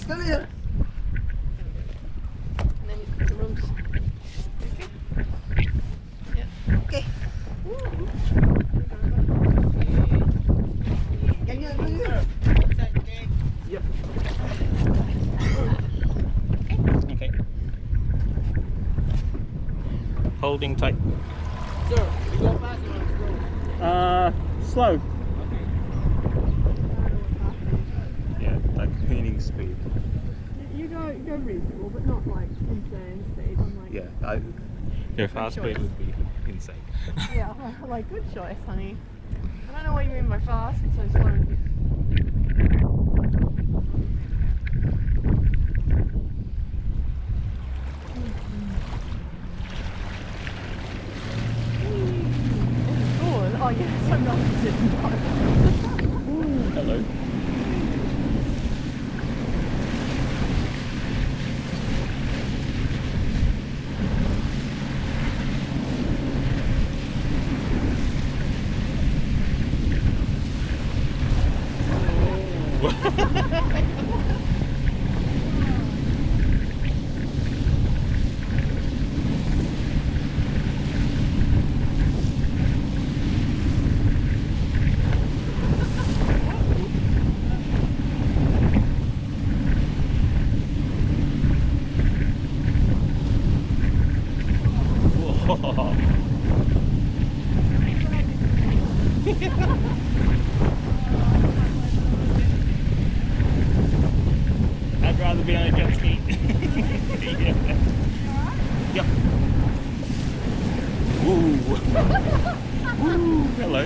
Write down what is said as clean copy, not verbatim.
Nice, come here. And then you put the rooms. Okay. Yeah. Okay. Ganyan, ganyan. Yep. Okay. Holding tight. Sir, you go fast or slow? Slow. Yeah, like cleaning speed. You go reasonable, but not like insane speed. I'm like, Yeah, your fast speed would be insane. yeah, like good choice, honey. I don't know what you mean by fast, so slow. Oh yes, I'm not sitting Hello. I'd rather be on a jet ski. Yeah. Yep. Ooh. Ooh, hello.